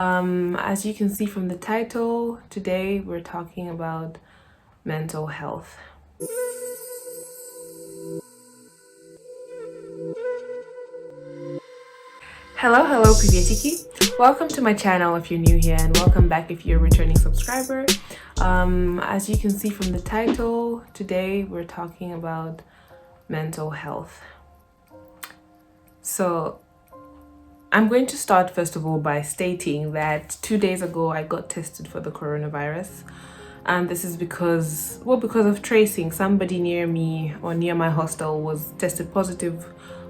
As you can see from the title, today we're talking about mental health. Hello, privyetiki. Welcome to my channel if you're new here, and welcome back if you're a returning subscriber. As you can see from the title, today we're talking about mental health. So I'm going to start first of all by stating that 2 days ago I got tested for the coronavirus. And this is because of tracing. Somebody near me or near my hostel was tested positive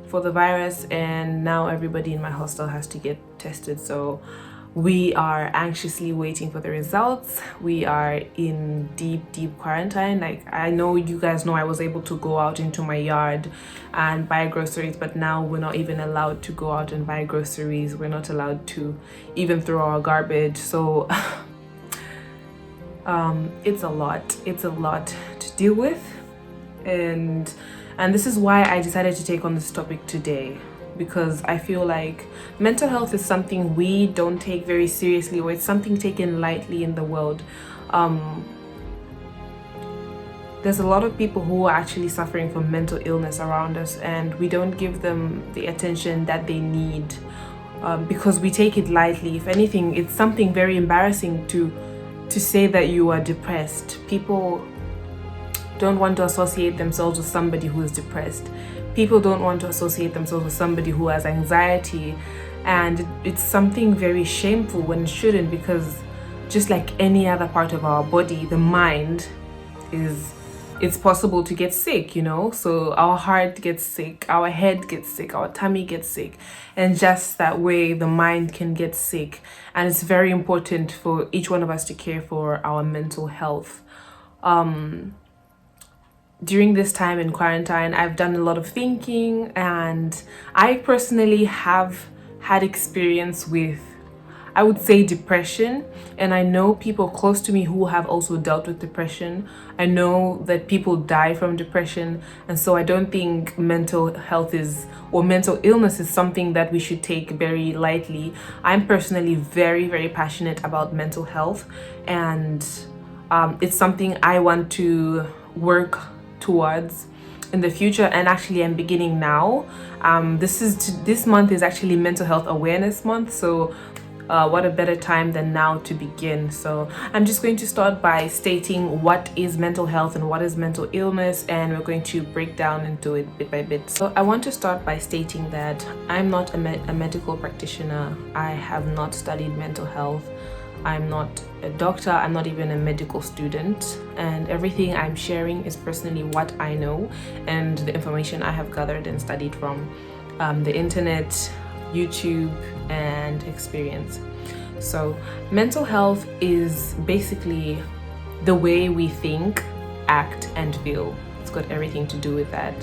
for the virus, and now everybody in my hostel has to get tested. So we are anxiously waiting for the results. We are in deep quarantine. Like, I know you guys know I was able to go out into my yard and buy groceries, but now we're not even allowed to go out and buy groceries. We're not allowed to even throw our garbage. So it's a lot to deal with, and this is why I decided to take on this topic today, because I feel like mental health is something we don't take very seriously, or it's something taken lightly in the world. There's a lot of people who are actually suffering from mental illness around us, and we don't give them the attention that they need, because we take it lightly. If anything, it's something very embarrassing to say that you are depressed. People don't want to associate themselves with somebody who is depressed. People don't want to associate themselves with somebody who has anxiety, and it's something very shameful when it shouldn't, because just like any other part of our body, the mind it's possible to get sick, so our heart gets sick, our head gets sick, our tummy gets sick, and just that way the mind can get sick. And it's very important for each one of us to care for our mental health. During this time in quarantine, I've done a lot of thinking, and I personally have had experience with, I would say, depression, and I know people close to me who have also dealt with depression. I know that people die from depression, and so I don't think mental health or mental illness is something that we should take very lightly. I'm personally very passionate about mental health, and it's something I want to work towards in the future, and actually I'm beginning now. This month is actually Mental Health Awareness Month, so what a better time than now to begin. So I'm just going to start by stating what is mental health and what is mental illness, and we're going to break down into it bit by bit. So I want to start by stating that I'm not a medical practitioner. I have not studied mental health. I'm not a doctor. I'm not even a medical student, and everything I'm sharing is personally what I know and the information I have gathered and studied from the internet, YouTube, and experience. So mental health is basically the way we think, act, and feel. It's got everything to do with that.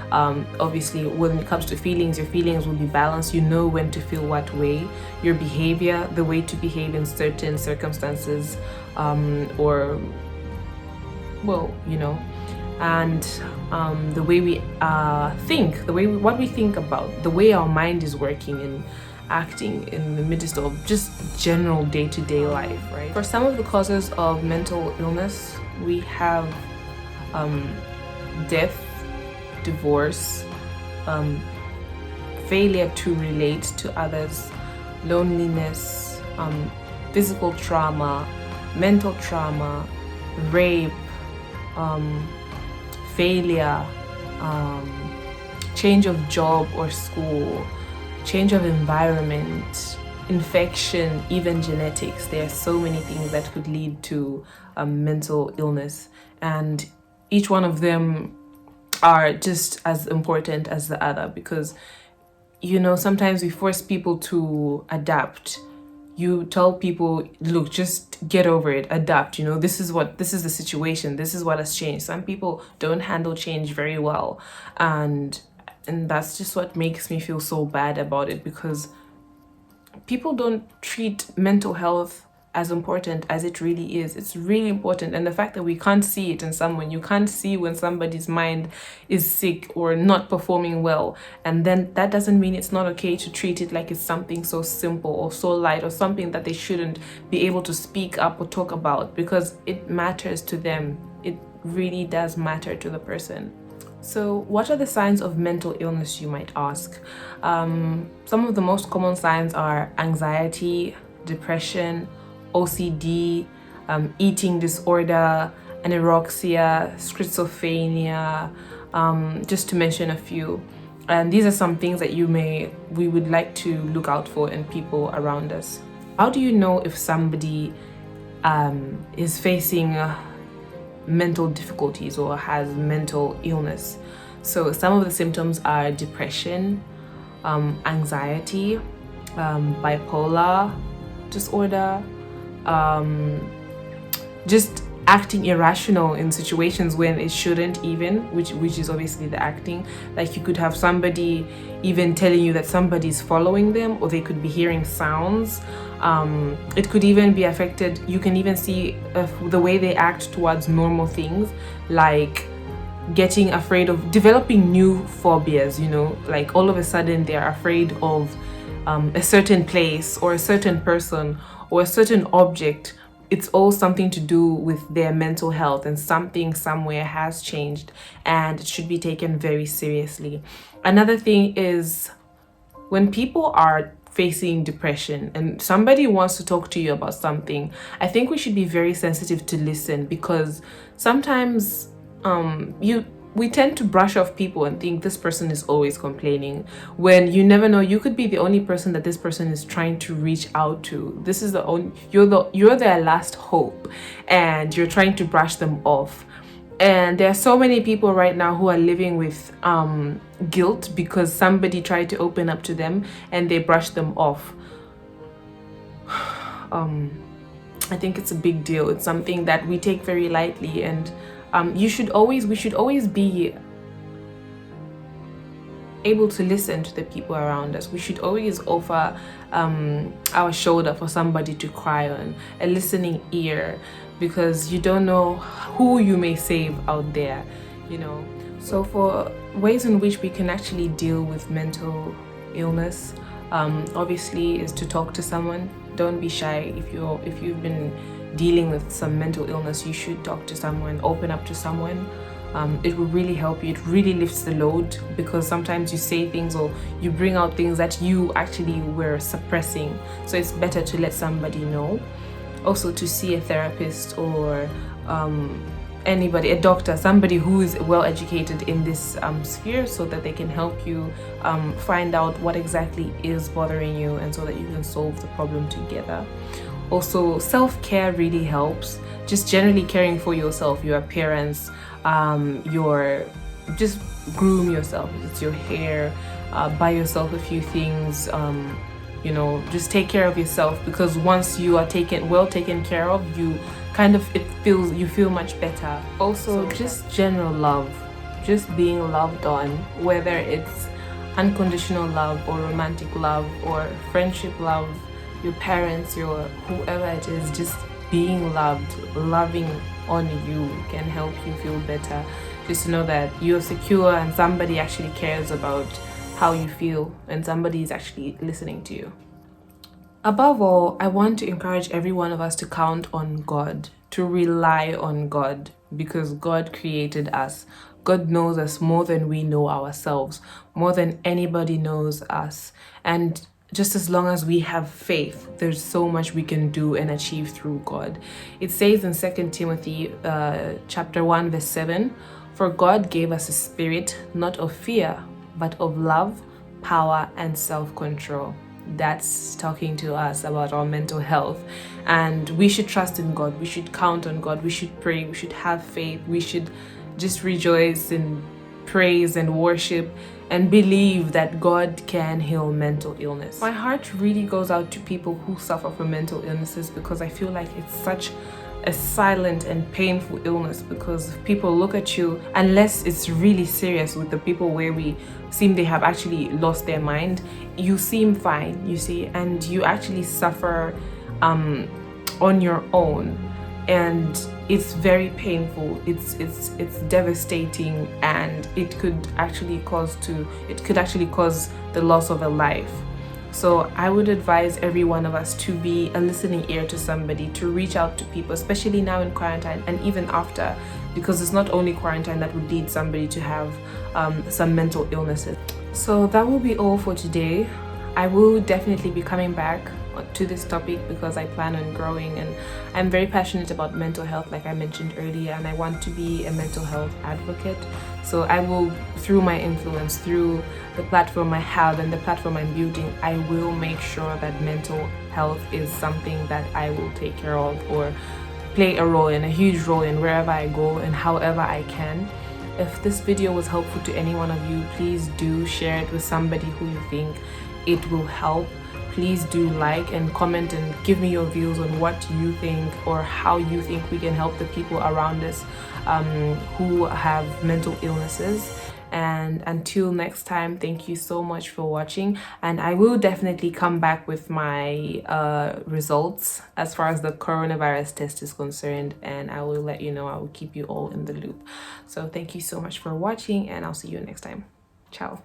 Obviously, when it comes to feelings, your feelings will be balanced. You know when to feel what way. Your behavior, the way to behave in certain circumstances, or and the way we think, what we think about, the way our mind is working and acting in the midst of just general day-to-day life, right? For some of the causes of mental illness, we have death, divorce, failure to relate to others, loneliness, physical trauma, mental trauma, rape, failure, change of job or school, change of environment, infection, even genetics. There are so many things that could lead to mental illness, and each one of them are just as important as the other, because sometimes we force people to adapt. You tell people, look, just get over it, adapt, this is the situation, this is what has changed. Some people don't handle change very well, and that's just what makes me feel so bad about it, because people don't treat mental health as important as it really is. It's really important. And the fact that we can't see it in someone, you can't see when somebody's mind is sick or not performing well, and then that doesn't mean it's not okay to treat it like it's something so simple or so light or something that they shouldn't be able to speak up or talk about, because it matters to them. It really does matter to the person. So what are the signs of mental illness, you might ask? Some of the most common signs are anxiety, depression, OCD, eating disorder, anorexia, schizophrenia, just to mention a few. And these are some things that we would like to look out for in people around us. How do you know if somebody is facing mental difficulties or has mental illness? So some of the symptoms are depression, anxiety, bipolar disorder, just acting irrational in situations when it shouldn't, even, which is obviously the acting. Like, you could have somebody even telling you that somebody's following them, or they could be hearing sounds. It could even be affected. You can even see the way they act towards normal things, like getting afraid of developing new phobias, like all of a sudden they're afraid of a certain place or a certain person or a certain object. It's all something to do with their mental health, and something somewhere has changed, and it should be taken very seriously. Another thing is when people are facing depression and somebody wants to talk to you about something, I think we should be very sensitive to listen, because sometimes we tend to brush off people and think this person is always complaining, when you never know, you could be the only person that this person is trying to reach out to. This is you're their last hope, and you're trying to brush them off. And there are so many people right now who are living with guilt because somebody tried to open up to them and they brushed them off. I think it's a big deal. It's something that we take very lightly, and we should always be able to listen to the people around us. We should always offer our shoulder for somebody to cry on, a listening ear, because you don't know who you may save out there, So for ways in which we can actually deal with mental illness, obviously, is to talk to someone. Don't be shy. If you've been dealing with some mental illness, you should talk to someone, open up to someone. It will really help you. It really lifts the load, because sometimes you say things or you bring out things that you actually were suppressing. So it's better to let somebody know. Also, to see a therapist or anybody, a doctor, somebody who is well educated in this sphere, so that they can help you find out what exactly is bothering you, and so that you can solve the problem together. Also, self-care really helps. Just generally caring for yourself, your appearance, just groom yourself. It's your hair, buy yourself a few things, just take care of yourself, because once you are taken care of, you feel much better. Also, just general love, just being loved on, whether it's unconditional love or romantic love or friendship love, your parents, your whoever it is, just being loving on you can help you feel better. Just to know that you're secure and somebody actually cares about how you feel, and somebody is actually listening to you. Above all, I want to encourage every one of us to count on God, to rely on God, because God created us. God knows us more than we know ourselves, more than anybody knows us. And just as long as we have faith, there's so much we can do and achieve through God. It says in 2 Timothy chapter 1 verse 7, "For God gave us a spirit not of fear, but of love, power, and self-control." That's talking to us about our mental health. And we should trust in God. We should count on God. We should pray. We should have faith. We should just rejoice and praise and worship and believe that God can heal mental illness. My heart really goes out to people who suffer from mental illnesses, because I feel like it's such a silent and painful illness, because people look at you, unless it's really serious with the people where we seem they have actually lost their mind, you seem fine, you see, and you actually suffer on your own, and it's very painful. It's devastating, and it could actually cause the loss of a life. So I would advise every one of us to be a listening ear to somebody, to reach out to people, especially now in quarantine and even after, because it's not only quarantine that would lead somebody to have some mental illnesses. So that will be all for today. I will definitely be coming back to this topic because I plan on growing, and I'm very passionate about mental health, like I mentioned earlier, and I want to be a mental health advocate. So I will, through my influence, through the platform I have and the platform I'm building, I will make sure that mental health is something that I will take care of, or play a role in, a huge role in, wherever I go and however I can. If this video was helpful to any one of you, please do share it with somebody who you think it will help. Please do like and comment and give me your views on what you think, or how you think we can help the people around us who have mental illnesses. And until next time, thank you so much for watching, and I will definitely come back with my results as far as the coronavirus test is concerned, and I will let you know. I will keep you all in the loop. So thank you so much for watching, and I'll see you next time. Ciao.